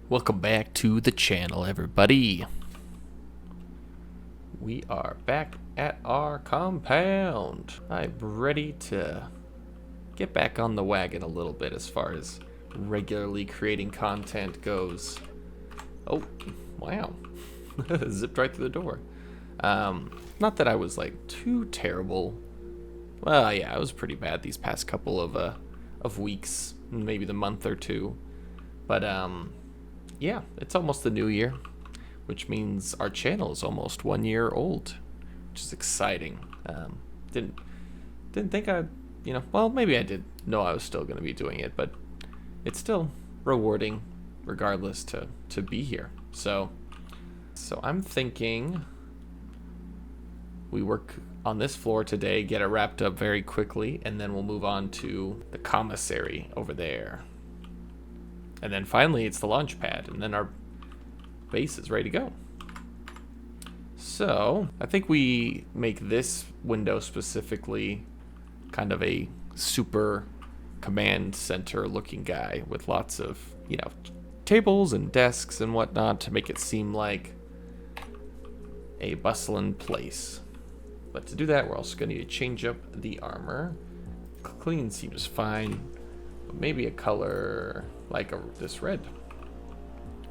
Welcome back to the channel, everybody. We are back at our compound. I'm ready to get back on the wagon a little bit as far as regularly creating content goes. Oh, wow. Zipped right through the door. Not that I was like too terrible. Well, yeah, I was pretty bad these past couple of weeks, maybe the month or two. But yeah, it's almost the new year, which means our channel is almost 1 year old, which is exciting. Didn't think well, maybe I did know I was still going to be doing it, but it's still rewarding regardless to be here. So I'm thinking we work on this floor today, get it wrapped up very quickly, and then we'll move on to the commissary over there. And then finally it's the launch pad, and then our base is ready to go. So I think we make this window specifically kind of a super command center looking guy with lots of, tables and desks and whatnot to make it seem like a bustling place. But to do that, we're also going to need to change up the armor. Clean seems fine, but maybe a color like this red.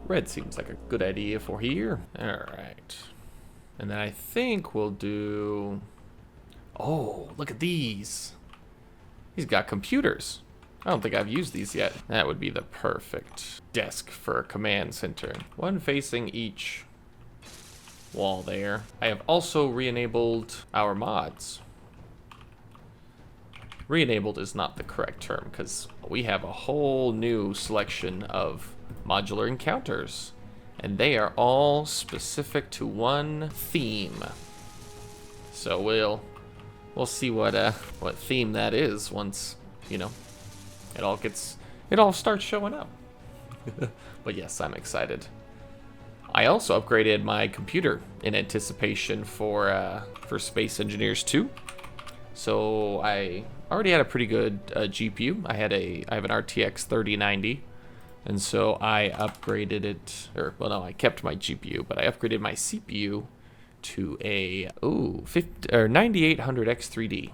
Red seems like a good idea for here. All right. And then I think we'll do... Oh, look at these. He's got computers. I don't think I've used these yet. That would be the perfect desk for a command center. One facing each wall there. I have also re-enabled our mods. Re-enabled is not the correct term because we have a whole new selection of modular encounters, and they are all specific to one theme. So we'll see what theme that is once it all starts showing up. But yes, I'm excited. I also upgraded my computer in anticipation for Space Engineers 2. So I already had a pretty good GPU. I have an RTX 3090, and so I upgraded it, I kept my GPU, but I upgraded my CPU to a 9800X3D,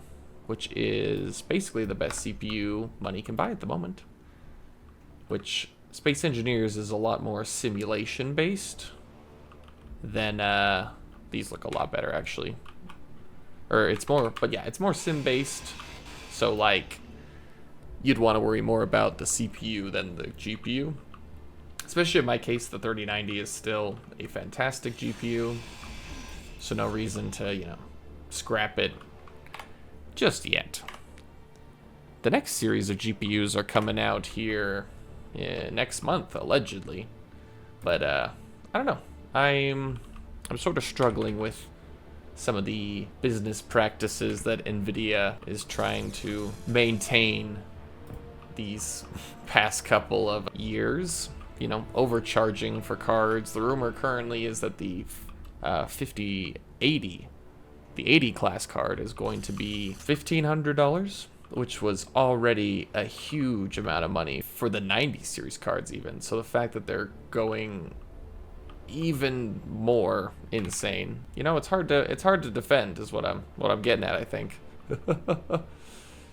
which is basically the best CPU money can buy at the moment. Which Space Engineers is a lot more simulation based than these look a lot better actually. It's more sim based. So like you'd want to worry more about the CPU than the GPU. Especially in my case, the 3090 is still a fantastic GPU. So no reason to, scrap it just yet. The next series of GPUs are coming out here next month, allegedly. But I don't know. I'm sort of struggling with some of the business practices that NVIDIA is trying to maintain these past couple of years. Overcharging for cards. The rumor currently is that the 5080, the 80 class card is going to be $1,500, which was already a huge amount of money for the 90 series cards even. So the fact that they're going even more insane, it's hard to defend is what I'm getting at, I think.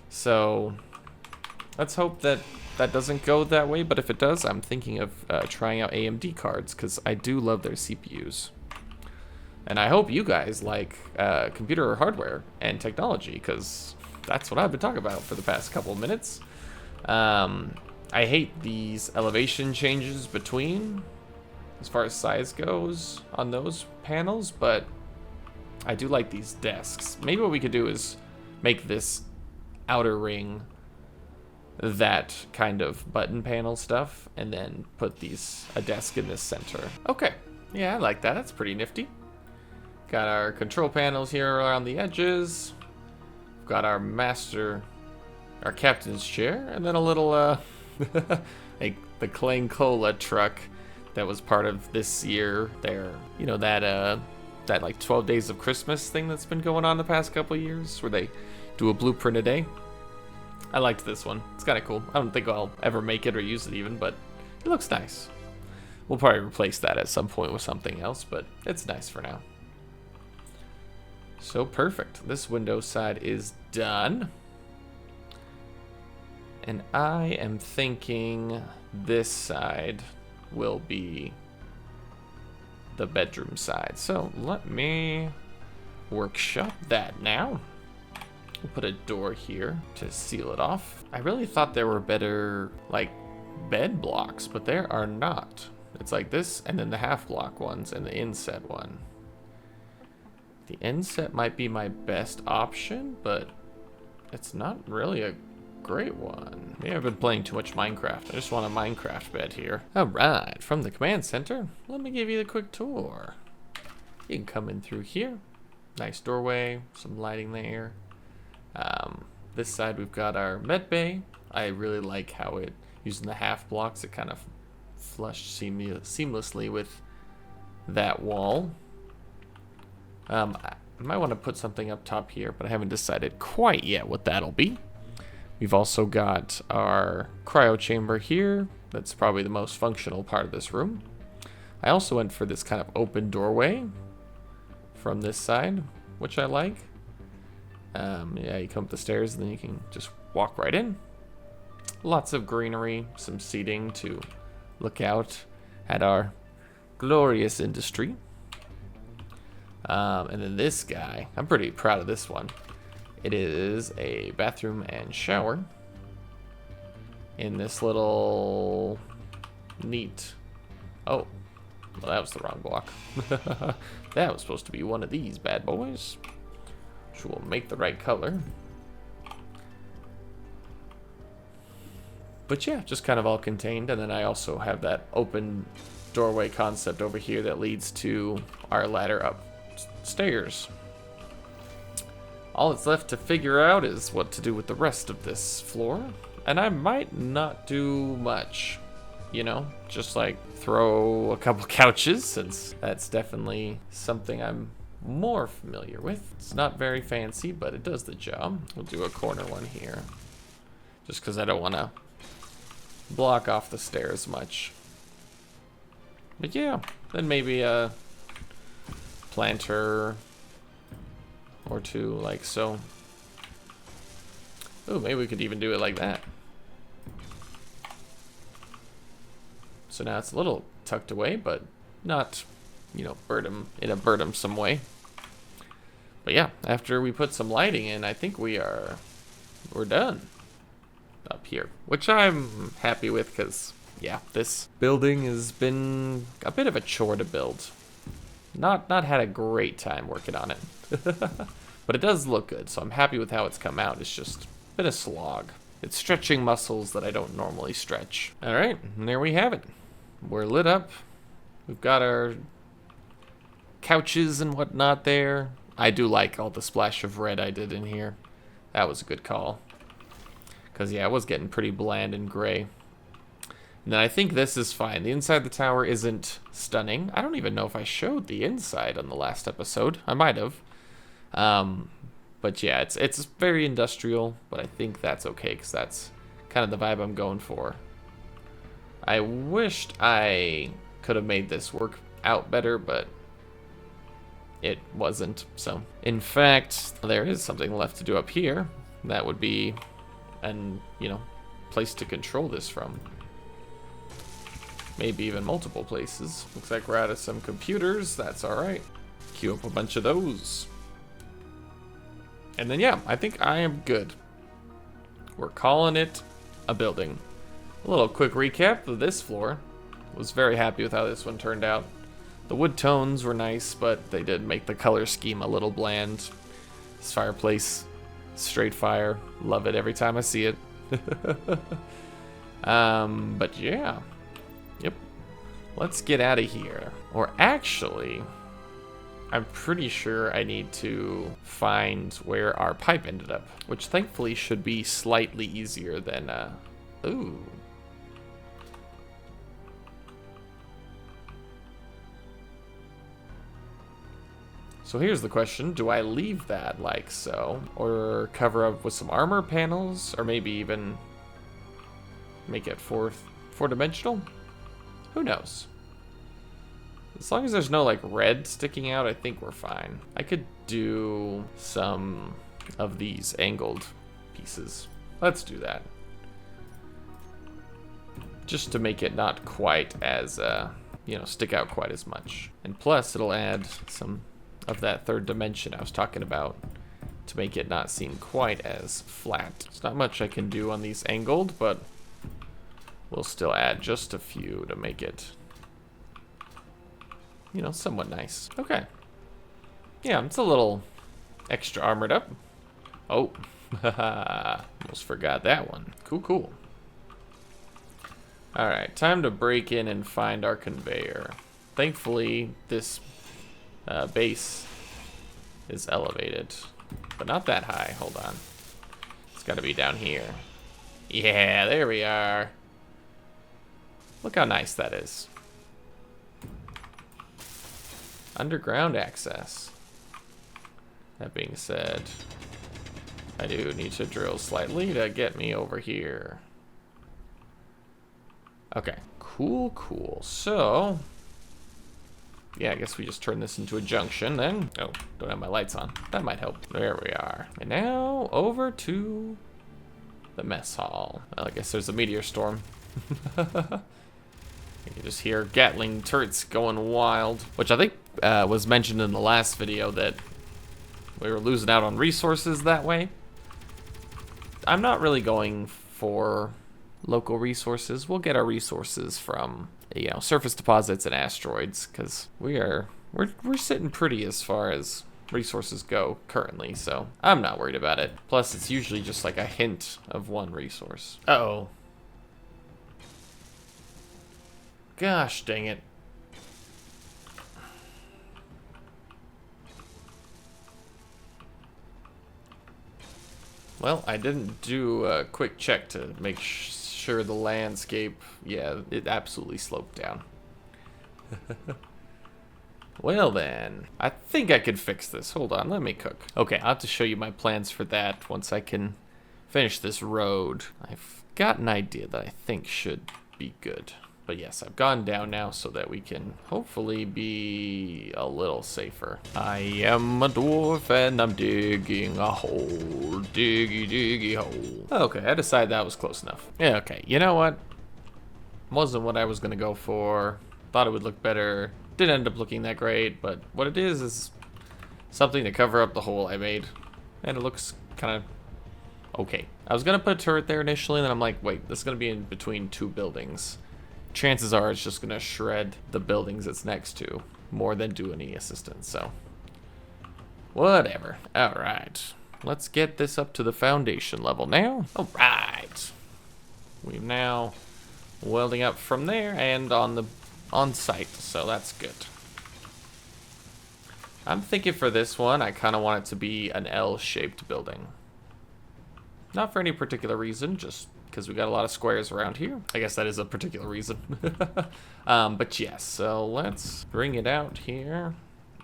So let's hope that doesn't go that way, but if it does, I'm thinking of trying out AMD cards because I do love their CPUs. And I hope you guys like computer hardware and technology, because that's what I've been talking about for the past couple of minutes. I hate these elevation changes between, as far as size goes on those panels, but I do like these desks. Maybe what we could do is make this outer ring that kind of button panel stuff, and then put a desk in this center. Okay, yeah, I like that. That's pretty nifty. Got our control panels here around the edges. We've got our captain's chair, and then a little the Klein Cola truck that was part of this year there. That like 12 Days of Christmas thing that's been going on the past couple of years, where they do a blueprint a day. I liked this one. It's kind of cool. I don't think I'll ever make it or use it even, but it looks nice. We'll probably replace that at some point with something else, but it's nice for now. So perfect. This window side is done. And I am thinking this side will be the bedroom side. So let me workshop that now. We'll put a door here to seal it off. I really thought there were better, like, bed blocks, but there are not. It's like this, and then the half block ones, and the inset one. The inset might be my best option, but it's not really a great one. Maybe I've been playing too much Minecraft. I just want a Minecraft bed here. All right, from the command center, let me give you the quick tour. You can come in through here. Nice doorway, some lighting there. This side we've got our med bay. I really like how it, using the half blocks, it kind of flushed seamlessly with that wall. I might want to put something up top here, but I haven't decided quite yet what that'll be. We've also got our cryo chamber here. That's probably the most functional part of this room. I also went for this kind of open doorway from this side, which I like. Yeah, you come up the stairs and then you can just walk right in. Lots of greenery, some seating to look out at our glorious industry. And then this guy, I'm pretty proud of this one. It is a bathroom and shower in this little neat, oh, well, that was the wrong block. That was supposed to be one of these bad boys, which will make the right color. But yeah, just kind of all contained. And then I also have that open doorway concept over here that leads to our ladder upstairs. All that's left to figure out is what to do with the rest of this floor. And I might not do much, you know, just like throw a couple couches, since that's definitely something I'm more familiar with. It's not very fancy, but it does the job. We'll do a corner one here, just because I don't want to block off the stairs much. But yeah, then maybe a planter or two, like so. Oh, maybe we could even do it like that. So now it's a little tucked away, but not, you know, in a burdensome way. But yeah, after we put some lighting in, I think we're done up here, which I'm happy with, because yeah, this building has been a bit of a chore to build. Not had a great time working on it. But it does look good, so I'm happy with how it's come out. It's just been a slog. It's stretching muscles that I don't normally stretch. All right, and there we have it. We're lit up. We've got our couches and whatnot there. I do like all the splash of red I did in here. That was a good call. Because yeah, it was getting pretty bland and gray. And then I think this is fine. The inside of the tower isn't stunning. I don't even know if I showed the inside on the last episode. I might have. But yeah, it's very industrial, but I think that's okay, because that's kind of the vibe I'm going for. I wished I could have made this work out better, but it wasn't. So, in fact, there is something left to do up here. That would be an, you know, place to control this from. Maybe even multiple places. Looks like we're out of some computers. That's all right. Queue up a bunch of those. And then, yeah, I think I am good. We're calling it a building. A little quick recap of this floor. Was very happy with how this one turned out. The wood tones were nice, but they did make the color scheme a little bland. This fireplace, straight fire. Love it every time I see it. But yeah. Yep. Let's get out of here. Or actually, I'm pretty sure I need to find where our pipe ended up, which thankfully should be slightly easier than, ooh. So here's the question, do I leave that like so, or cover up with some armor panels, or maybe even make it four-dimensional? Who knows? As long as there's no like red sticking out, I think we're fine. I could do some of these angled pieces. Let's do that. Just to make it not quite as, you know, stick out quite as much. And plus, it'll add some of that third dimension I was talking about to make it not seem quite as flat. There's not much I can do on these angled, but we'll still add just a few to make it, you know, somewhat nice. Okay. Yeah, it's a little extra armored up. Oh, almost forgot that one. Cool, cool. All right, time to break in and find our conveyor. Thankfully, this base is elevated, but not that high. Hold on. It's got to be down here. Yeah, there we are. Look how nice that is. Underground access. That being said, I do need to drill slightly to get me over here. Okay, cool, cool. So, yeah, I guess we just turn this into a junction then. Oh, don't have my lights on. That might help. There we are. And now over to the mess hall. Well, I guess there's a meteor storm. You can just hear Gatling turrets going wild, which I think was mentioned in the last video that we were losing out on resources that way. I'm not really going for local resources. We'll get our resources from, you know, surface deposits and asteroids, because we're sitting pretty as far as resources go currently, so I'm not worried about it. Plus, it's usually just like a hint of one resource. Uh-oh. Gosh dang it. Well, I didn't do a quick check to make sure the landscape, yeah, it absolutely sloped down. Well then, I think I could fix this. Hold on, let me cook. Okay, I'll have to show you my plans for that once I can finish this road. I've got an idea that I think should be good. But yes, I've gone down now so that we can hopefully be a little safer. I am a dwarf and I'm digging a hole. Diggy, diggy hole. Okay, I decided that was close enough. Yeah, okay, you know what? Wasn't what I was gonna go for. Thought it would look better. Didn't end up looking that great, but what it is something to cover up the hole I made. And it looks kind of okay. I was gonna put a turret there initially, and then I'm like, wait, this is gonna be in between two buildings. Chances are it's just gonna shred the buildings it's next to more than do any assistance, so whatever. All right, let's get this up to the foundation level now. All right, we're now welding up from there and on site, so that's good. I'm thinking for this one, I kind of want it to be an L-shaped building. Not for any particular reason, just because we got a lot of squares around here. I guess that is a particular reason. But yes, so let's bring it out here.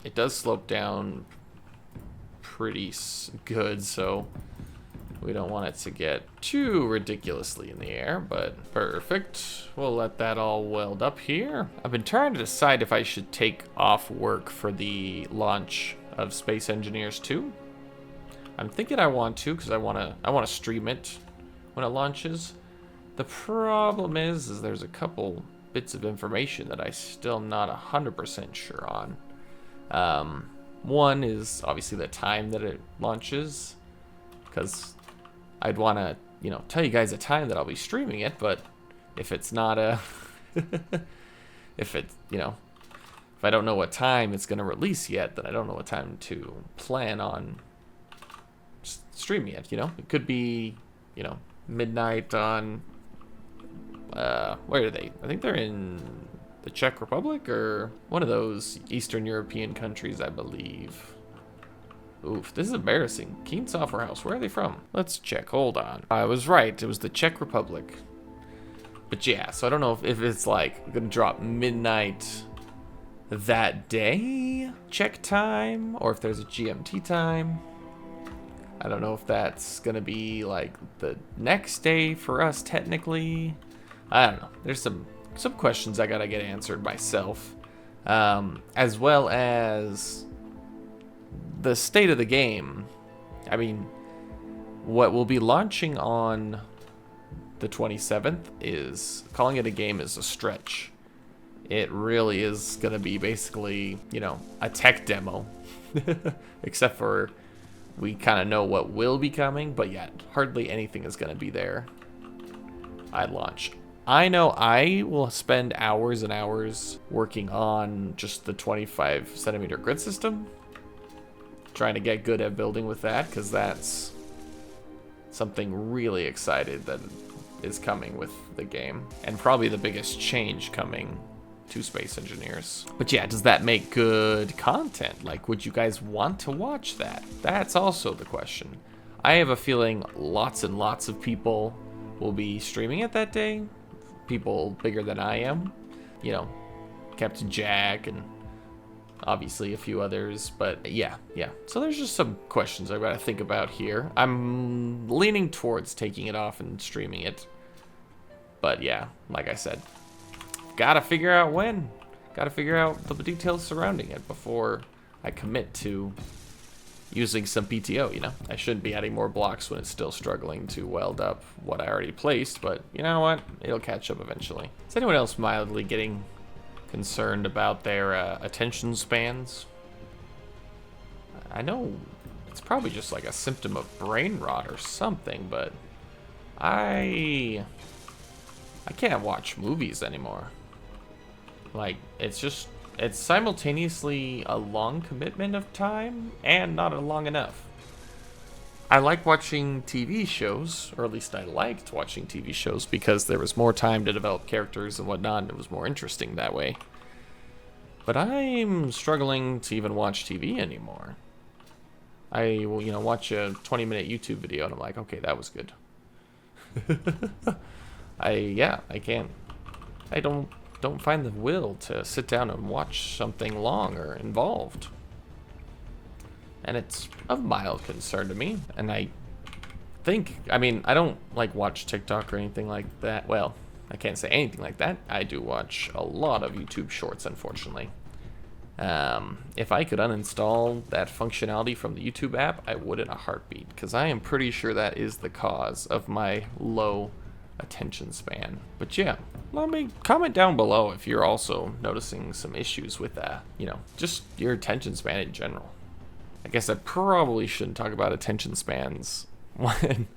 It does slope down pretty good, so we don't want it to get too ridiculously in the air, but perfect. We'll let that all weld up here. I've been trying to decide if I should take off work for the launch of Space Engineers 2. I'm thinking I want to, because I want to stream it when it launches. The problem is there's a couple bits of information that I still not 100% sure on. One is obviously the time that it launches, because I'd want to, you know, tell you guys a time that I'll be streaming it, but if it's not a, if it's, you know, if I don't know what time it's going to release yet, then I don't know what time to plan on streaming it, you know? It could be, you know, midnight on, where are they? I think they're in the Czech Republic or one of those Eastern European countries, I believe. Oof, this is embarrassing. Keen Software House, where are they from? Let's check, hold on. I was right, it was the Czech Republic. But yeah, so I don't know if it's like gonna drop midnight that day, Czech time, or if there's a GMT time. I don't know if that's gonna be like the next day for us technically. I don't know. There's some questions I gotta get answered myself. as well as the state of the game. I mean, what will be launching on the 27th is, calling it a game is a stretch. It really is going to be basically, you know, a tech demo. Except for we kind of know what will be coming, but yet hardly anything is going to be there at launch. I know I will spend hours and hours working on just the 25 centimeter grid system, trying to get good at building with that, because that's something really excited that is coming with the game, and probably the biggest change coming to Space Engineers. But yeah, does that make good content? Like, would you guys want to watch that? That's also the question. I have a feeling lots and lots of people will be streaming it that day. People bigger than I am. You know, Captain Jack and obviously a few others. But yeah. So there's just some questions I've got to think about here. I'm leaning towards taking it off and streaming it. But yeah, like I said, gotta figure out when. Gotta figure out the details surrounding it before I commit to using some PTO, you know? I shouldn't be adding more blocks when it's still struggling to weld up what I already placed, but you know what? It'll catch up eventually. Is anyone else mildly getting concerned about their attention spans? I know it's probably just like a symptom of brain rot or something, but I can't watch movies anymore. Like, it's simultaneously a long commitment of time and not long enough. I like watching TV shows, or at least I liked watching TV shows because there was more time to develop characters and whatnot, and it was more interesting that way. But I'm struggling to even watch TV anymore. I will, you know, watch a 20-minute YouTube video and I'm like, okay, that was good. I can't. I don't find the will to sit down and watch something long or involved. And it's of mild concern to me. And I mean, I don't like watch TikTok or anything like that. Well, I can't say anything like that. I do watch a lot of YouTube shorts, unfortunately. If I could uninstall that functionality from the YouTube app, I would in a heartbeat, because I am pretty sure that is the cause of my low attention span. But yeah, let me comment down below if you're also noticing some issues with you know, just your attention span in general. I guess I probably shouldn't talk about attention spans when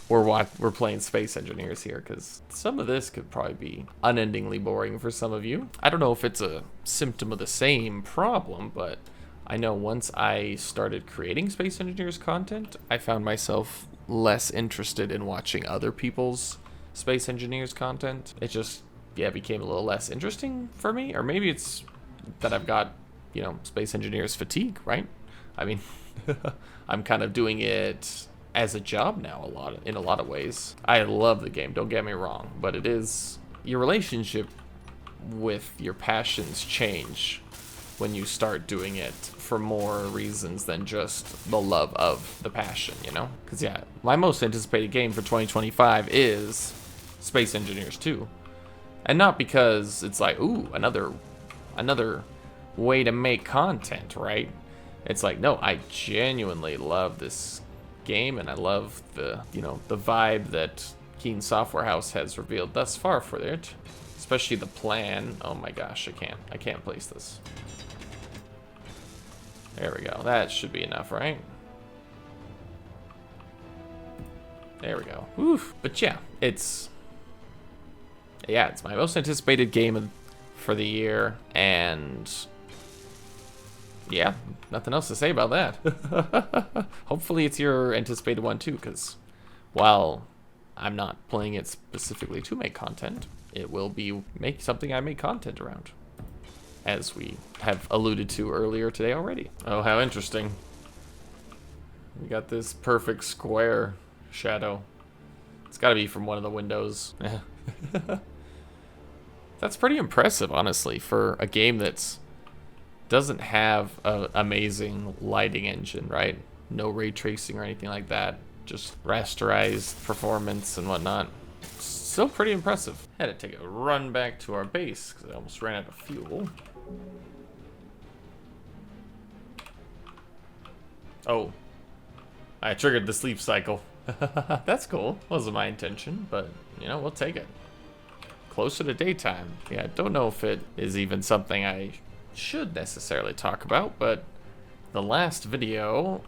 we're playing Space Engineers here, because some of this could probably be unendingly boring for some of you. I don't know if it's a symptom of the same problem, but I know once I started creating Space Engineers content, I found myself less interested in watching other people's Space Engineers content. It just, yeah, became a little less interesting for me. Or maybe it's that I've got, you know, Space Engineers fatigue, right? I mean, I'm kind of doing it as a job now in a lot of ways. I love the game, don't get me wrong, but it is, your relationship with your passions change when you start doing it for more reasons than just the love of the passion, you know? Because yeah, my most anticipated game for 2025 is Space Engineers 2. And not because it's like, ooh, another way to make content, right? It's like, no, I genuinely love this game, and I love the, you know, the vibe that Keen Software House has revealed thus far for it. Especially the plan. Oh my gosh, I can't place this. There we go. That should be enough, right? There we go. Oof. But yeah, it's my most anticipated game for the year, and yeah, nothing else to say about that. Hopefully it's your anticipated one too, because while I'm not playing it specifically to make content, it will be something I make content around, as we have alluded to earlier today already. Oh, how interesting. We got this perfect square shadow. It's got to be from one of the windows. That's pretty impressive, honestly, for a game that's doesn't have an amazing lighting engine, right? No ray tracing or anything like that. Just rasterized performance and whatnot. Still pretty impressive. Had to take a run back to our base because I almost ran out of fuel. Oh, I triggered the sleep cycle. That's cool. Wasn't my intention, but, you know, we'll take it. Closer to daytime. Yeah, I don't know if it is even something I should necessarily talk about, but the last video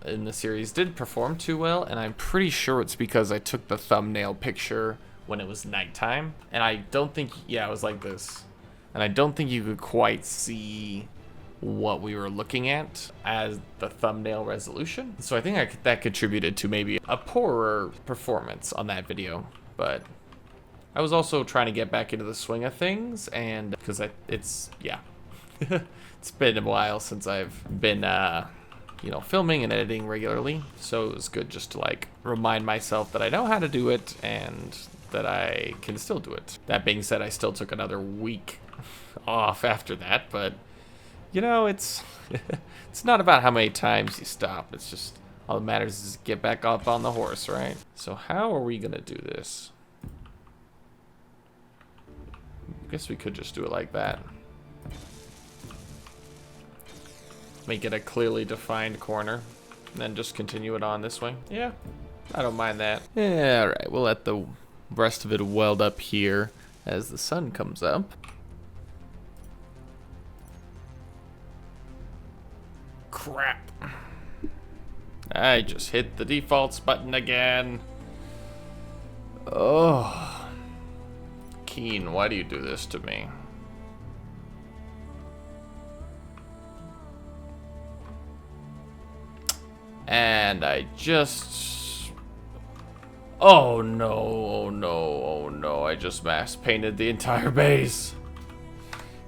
in the series did perform too well, and I'm pretty sure it's because I took the thumbnail picture when it was nighttime, and I don't think, yeah, it was like this, and I don't think you could quite see what we were looking at as the thumbnail resolution, so I think that contributed to maybe a poorer performance on that video. But I was also trying to get back into the swing of things, and because it's been a while since I've been you know, filming and editing regularly, so it was good just to like remind myself that I know how to do it and that I can still do it. That being said, I still took another week off after that, but you know, it's it's not about how many times you stop. It's just all that matters is get back up on the horse, right? So how are we gonna do this? I guess we could just do it like that. Make it a clearly defined corner, and then just continue it on this way. Yeah, I don't mind that. Yeah, all right, we'll let the rest of it weld up here as the sun comes up. Crap. I just hit the defaults button again. Oh. Keen, why do you do this to me? And I just... Oh no, oh no, oh no. I just mass painted the entire base.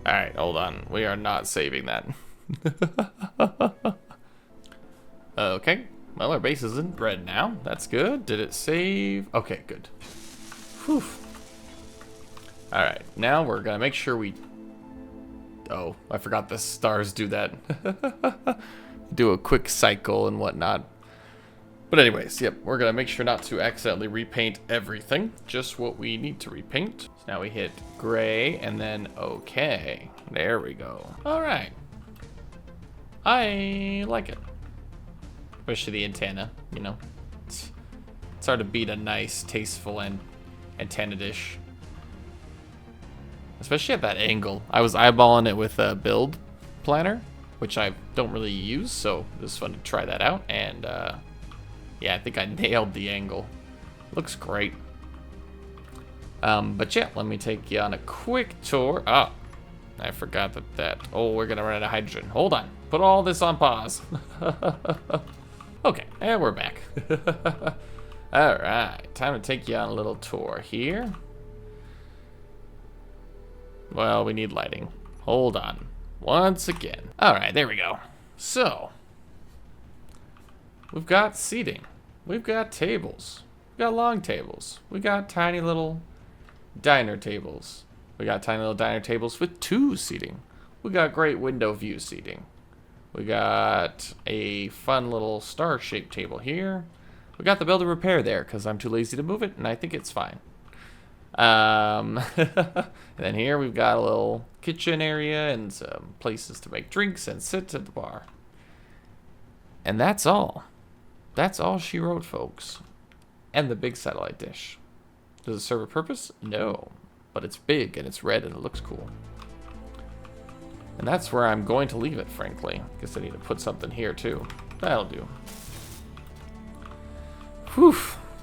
Alright, hold on. We are not saving that. Okay, well, our base is in red now. That's good. Did it save? Okay, good. Whew. Alright, now we're gonna make sure we... Oh, I forgot the stars do that. Do a quick cycle and whatnot. But anyways, yep, we're gonna make sure not to accidentally repaint everything, just what we need to repaint. So now we hit gray and then okay. There we go. All right. I like it. Especially the antenna, you know. It's hard to beat a nice, tasteful and antenna dish. Especially at that angle. I was eyeballing it with a build planner, which I don't really use, so it was fun to try that out. And yeah, I think I nailed the angle. Looks great. But yeah, let me take you on a quick tour. Oh, I forgot that. Oh, we're gonna run out of hydrogen. Hold on. Put all this on pause. Okay, and we're back. All right, time to take you on a little tour here. Well, we need lighting. Hold on. Once again. All right, there we go. So, we've got seating. We've got tables. We've got long tables. We got tiny little diner tables. We got tiny little diner tables with 2 seating. We got great window view seating. We got a fun little star-shaped table here. We got the build and repair there because I'm too lazy to move it, and I think it's fine. And then here we've got a little kitchen area and some places to make drinks and sit at the bar. And that's all. That's all she wrote, folks. And the big satellite dish. Does it serve a purpose? No. But it's big and it's red and it looks cool. And that's where I'm going to leave it, frankly. Guess I need to put something here too. That'll do. Whew.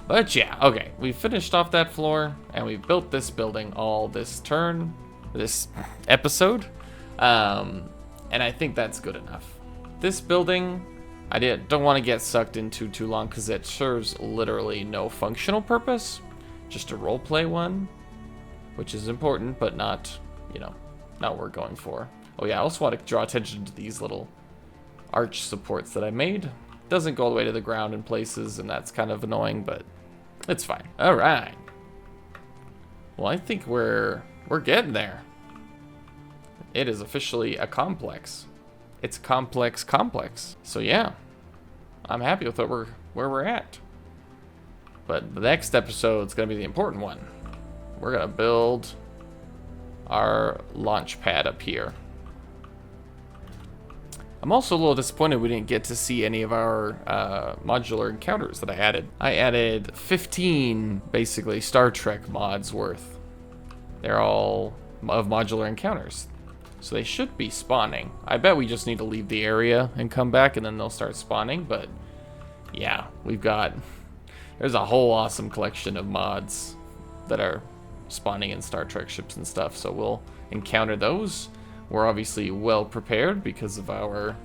But yeah, okay. We finished off that floor and we built this building all this episode. And I think that's good enough. This building, I don't want to get sucked into too long because it serves literally no functional purpose. Just a roleplay one, which is important, but not, you know, not what we're going for. Oh yeah, I also want to draw attention to these little arch supports that I made. Doesn't go all the way to the ground in places, and that's kind of annoying, but it's fine. All right. Well, I think we're getting there. It is officially a complex. It's a complex. So yeah, I'm happy with where we're at. But the next episode is gonna be the important one. We're gonna build our launch pad up here. I'm also a little disappointed we didn't get to see any of our modular encounters that I added. I added 15, basically, Star Trek mods worth. They're all of modular encounters. So they should be spawning. I bet we just need to leave the area and come back and then they'll start spawning, but yeah, there's a whole awesome collection of mods that are spawning in Star Trek ships and stuff, so we'll encounter those. We're obviously well prepared because of our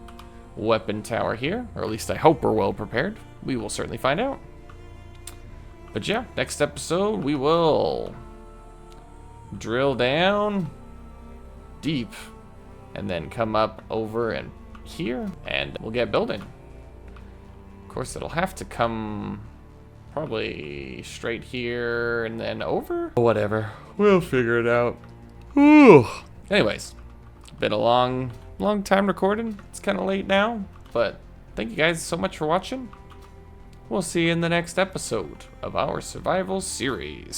weapon tower here, or at least I hope we're well prepared. We will certainly find out. But yeah, next episode we will drill down deep and then come up over and here and we'll get building. Of course, it'll have to come probably straight here and then over. Whatever, we'll figure it out. Whew. Anyways, been a long time recording. It's kind of late now, but thank you guys so much for watching. We'll see you in the next episode of our survival series.